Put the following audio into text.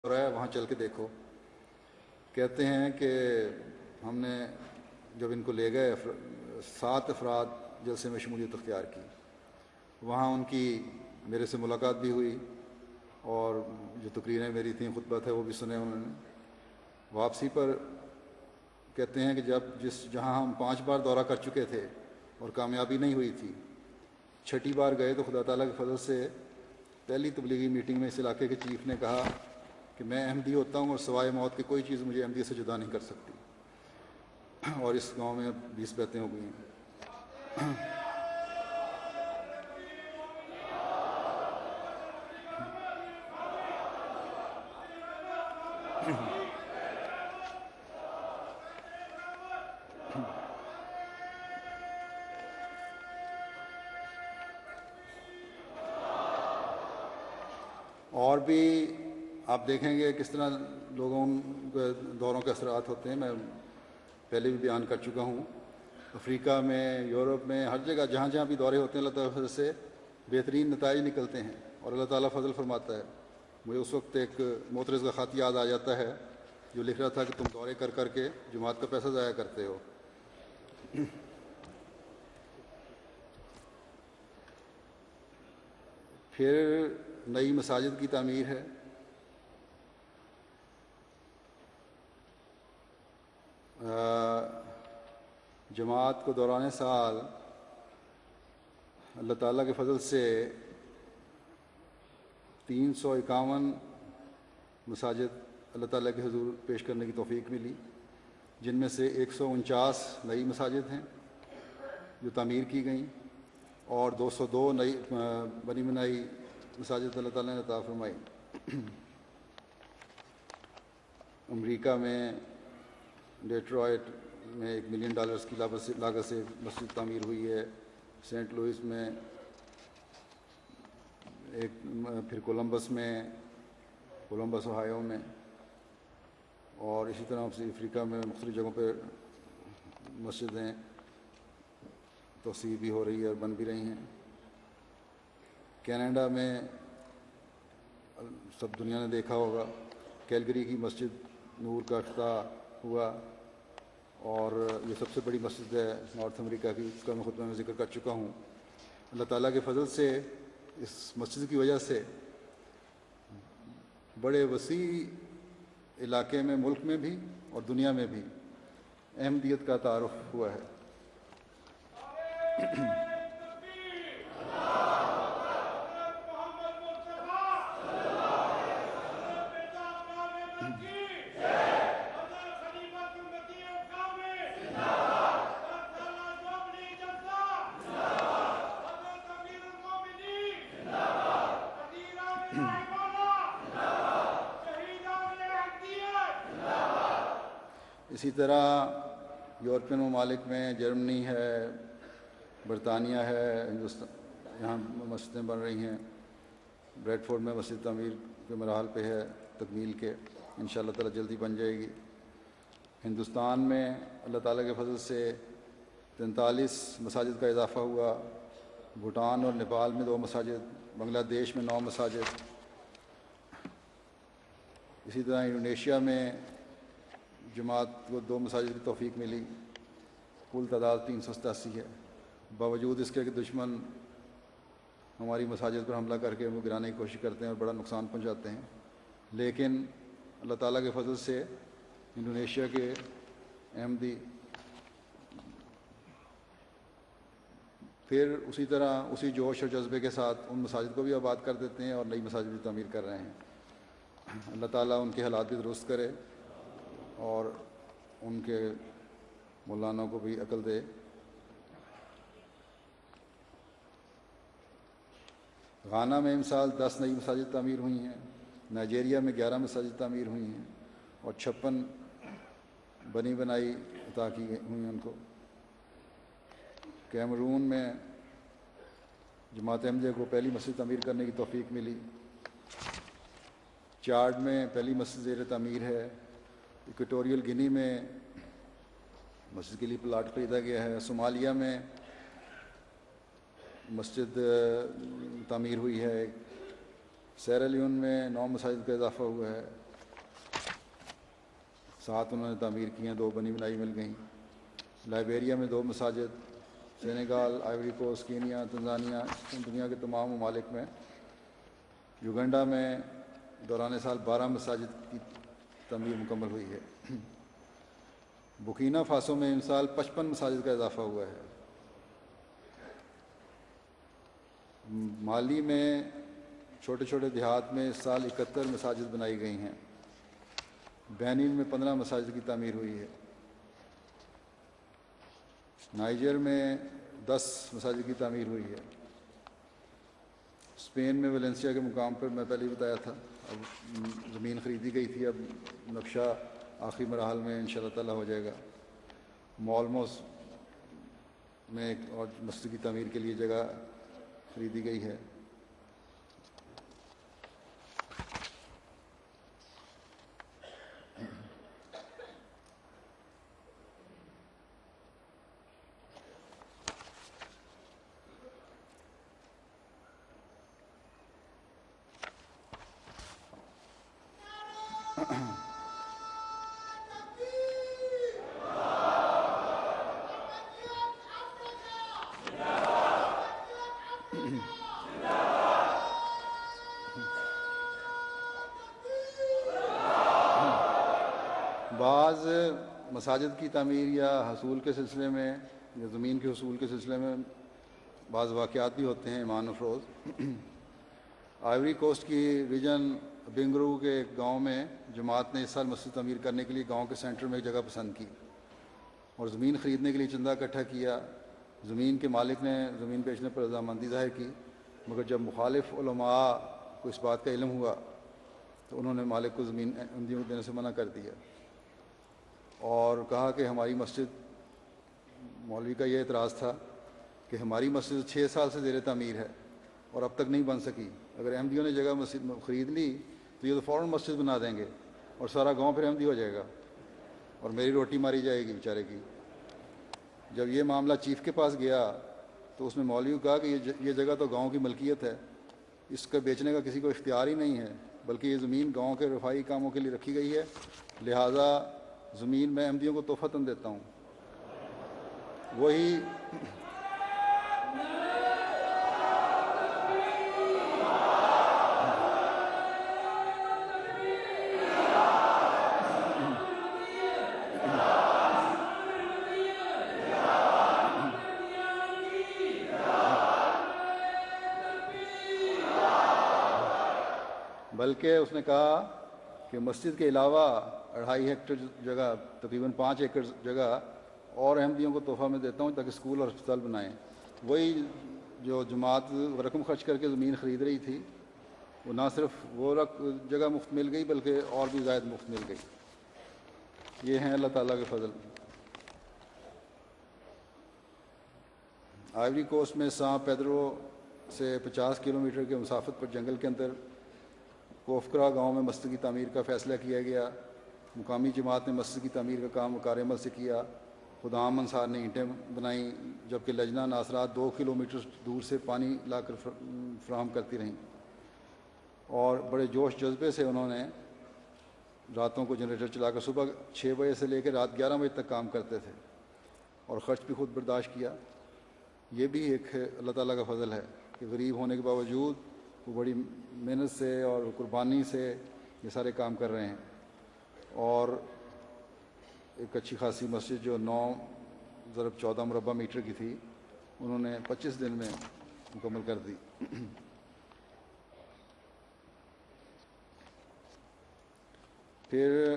ہو رہا ہے وہاں چل کے دیکھو. کہتے ہیں کہ ہم نے جب ان کو لے گئے 7 افراد جلسے میں شمولیت اختیار کی. وہاں ان کی میرے سے ملاقات بھی ہوئی اور جو تقریریں میری تھیں خطبہ تھے وہ بھی سنے انہوں نے. واپسی پر کہتے ہیں کہ جہاں ہم 5 بار دورہ کر چکے تھے اور کامیابی نہیں ہوئی تھی، 6ٹھی بار گئے تو خدا تعالیٰ کے فضل سے پہلی تبلیغی میٹنگ میں اس علاقے کے چیف نے کہا کہ میں احمدی ہوتا ہوں اور سوائے موت کی کوئی چیز مجھے احمدی سے جدا نہیں کر سکتی. اور اس گاؤں میں 20 بیعتیں ہو گئی ہیں. اور بھی آپ دیکھیں گے کس طرح لوگوں کے دوروں کے اثرات ہوتے ہیں. میں پہلے بھی بیان کر چکا ہوں. افریقہ میں، یورپ میں، ہر جگہ جہاں جہاں بھی دورے ہوتے ہیں اللہ تعالیٰ فضل سے بہترین نتائج نکلتے ہیں اور اللہ تعالیٰ فضل فرماتا ہے. مجھے اس وقت ایک معترض کا خط یاد آ جاتا ہے جو لکھ رہا تھا کہ تم دورے کر کر کے جماعت کا پیسہ ضائع کرتے ہو. پھر نئی مساجد کی تعمیر ہے. جماعت کو دوران سال اللہ تعالیٰ کے فضل سے 351 مساجد اللہ تعالیٰ کے حضور پیش کرنے کی توفیق ملی، جن میں سے 149 نئی مساجد ہیں جو تعمیر کی گئیں اور 202 نئی بنی بنائی مساجد اللہ تعالیٰ نے عطا فرمائی. امریکہ میں ڈیٹرائٹ میں $1 ملین کی لاگت سے مسجد تعمیر ہوئی ہے. سینٹ لوئس میں پھر کولمبس اوہایو میں، اور اسی طرح افریقہ میں مختلف جگہوں پہ مسجدیں توسیع بھی ہو رہی ہے اور بن بھی رہی ہیں. کینیڈا میں سب دنیا نے دیکھا ہوگا کیلگری کی مسجد نور کا افتتاح ہوا اور یہ سب سے بڑی مسجد ہے نارتھ امریکہ کی. اس کا میں خطبہ میں ذکر کر چکا ہوں. اللہ تعالیٰ کے فضل سے اس مسجد کی وجہ سے بڑے وسیع علاقے میں، ملک میں بھی اور دنیا میں بھی احمدیت کا تعارف ہوا ہے. اسی طرح یورپین ممالک میں جرمنی ہے، برطانیہ ہے، ہندوستان، یہاں مسجدیں بن رہی ہیں. بریڈ فورڈ میں مسجد تعمیر کے مراحل پہ ہے، تکمیل کے، انشاءاللہ تعالی جلدی بن جائے گی. ہندوستان میں اللہ تعالیٰ کے فضل سے 43 مساجد کا اضافہ ہوا. بھوٹان اور نیپال میں 2 مساجد، بنگلہ دیش میں 9 مساجد. اسی طرح انڈونیشیا میں جماعت کو 2 مساجد کی توفیق ملی. کل تعداد 387 ہے. باوجود اس کے کہ دشمن ہماری مساجد پر حملہ کر کے ان کو گرانے کی کوشش کرتے ہیں اور بڑا نقصان پہنچاتے ہیں، لیکن اللہ تعالیٰ کے فضل سے انڈونیشیا کے احمدی پھر اسی طرح اسی جوش اور جذبے کے ساتھ ان مساجد کو بھی آباد کر دیتے ہیں اور نئی مساجد بھی تعمیر کر رہے ہیں. اللہ تعالیٰ ان کے حالات بھی درست کرے اور ان کے مولانوں کو بھی عقل دے. غانا میں امسال 10 نئی مساجد تعمیر ہوئی ہیں. نائجیریا میں 11 مساجد تعمیر ہوئی ہیں اور 56 بنی بنائی عطا کی ہوئی ہیں ان کو. کیمرون میں جماعت احمدیہ کو پہلی مسجد تعمیر کرنے کی توفیق ملی. چاڈ میں پہلی مسجد زیر تعمیر ہے. ایکویٹوریل گنی میں مسجد کے لیے پلاٹ خریدا گیا ہے. صومالیہ میں مسجد تعمیر ہوئی ہے. سیرا لیون میں 9 مساجد کا اضافہ ہوا ہے. 7 انہوں نے تعمیر کی ہیں, 2 بنی بنائی مل گئیں. لائبیریا میں 2 مساجد, Senegal, Ivory Coast, Kenya, Tanzania, دنیا کے تمام ممالک میں. یوگنڈا میں دوران سال 12 مساجد کی تعمیر مکمل ہوئی ہے. بکینا فاسو میں ان سال 55 مساجد کا اضافہ ہوا ہے. مالی میں چھوٹے چھوٹے دیہات میں اس سال 71 مساجد بنائی گئی ہیں. بینن میں 15 مساجد کی تعمیر ہوئی ہے. نائجر میں 10 مساجد کی تعمیر ہوئی ہے. اسپین میں ویلنسیا کے مقام پر میں پہلے ہی بتایا تھا, اب زمین خریدی گئی تھی, اب نقشہ آخری مراحل میں ان شاء اللہ تعالیٰ ہو جائے گا. مالموس میں ایک اور مسجد کی تعمیر کے لیے جگہ خریدی گئی ہے. بعض مساجد کی تعمیر یا حصول کے سلسلے میں یا زمین کے حصول کے سلسلے میں بعض واقعات بھی ہوتے ہیں ایمان افروز. آئیوری کوسٹ کی ریجن بنگرو کے ایک گاؤں میں جماعت نے اس سال مسجد تعمیر کرنے کے لیے گاؤں کے سینٹر میں ایک جگہ پسند کی اور زمین خریدنے کے لیے چندہ اکٹھا کیا. زمین کے مالک نے زمین بیچنے پر رضامندی ظاہر کی, مگر جب مخالف علماء کو اس بات کا علم ہوا تو انہوں نے مالک کو زمین احمدیوں کو دینے سے منع کر دیا اور کہا کہ ہماری مسجد, مولوی کا یہ اعتراض تھا کہ ہماری مسجد 6 سال سے زیر تعمیر ہے اور اب تک نہیں بن سکی. اگر احمدیوں نے جگہ مسجد خرید لی تو یہ تو فوراً مسجد بنا دیں گے اور سارا گاؤں پھر احمدی ہو جائے گا اور میری روٹی ماری جائے گی بیچارے کی. جب یہ معاملہ چیف کے پاس گیا تو اس نے مولوی کو کہا کہ یہ جگہ تو گاؤں کی ملکیت ہے, اس کا بیچنے کا کسی کو اختیار ہی نہیں ہے, بلکہ یہ زمین گاؤں کے رفاہی کاموں کے لیے رکھی گئی ہے, لہٰذا زمین میں احمدیوں کو تحفتاً دیتا ہوں. وہی بلکہ اس نے کہا کہ مسجد کے علاوہ 2.5 ہیکٹر جگہ, تقریباً 5 ایکڑ جگہ اور احمدیوں کو تحفہ میں دیتا ہوں تاکہ اسکول اور ہسپتال بنائیں. وہی جو جماعت رقم خرچ کر کے زمین خرید رہی تھی وہ نہ صرف وہ جگہ مفت مل گئی بلکہ اور بھی زائد مفت مل گئی. یہ ہیں اللہ تعالیٰ کے فضل. آئیوری کوسٹ میں سان پیدرو سے 50 کلومیٹر کے مسافت پر جنگل کے اندر کوفکرا گاؤں میں مسجد کی تعمیر کا فیصلہ کیا گیا. مقامی جماعت نے مسجد کی تعمیر کا کام وقار عمل سے کیا. خدام انصار نے اینٹیں بنائیں جبکہ لجنہ ناصرات 2 کلومیٹر دور سے پانی لا کر فراہم کرتی رہیں اور بڑے جوش جذبے سے انہوں نے راتوں کو جنریٹر چلا کر صبح 6 بجے سے لے کے رات 11 بجے تک کام کرتے تھے اور خرچ بھی خود برداشت کیا. یہ بھی ایک اللہ تعالیٰ کا فضل ہے کہ غریب ہونے کے باوجود وہ بڑی محنت سے اور قربانی سے یہ سارے کام کر رہے ہیں. اور ایک اچھی خاصی مسجد جو 9x14 مربع میٹر کی تھی انہوں نے 25 دن میں مکمل کر دی. پھر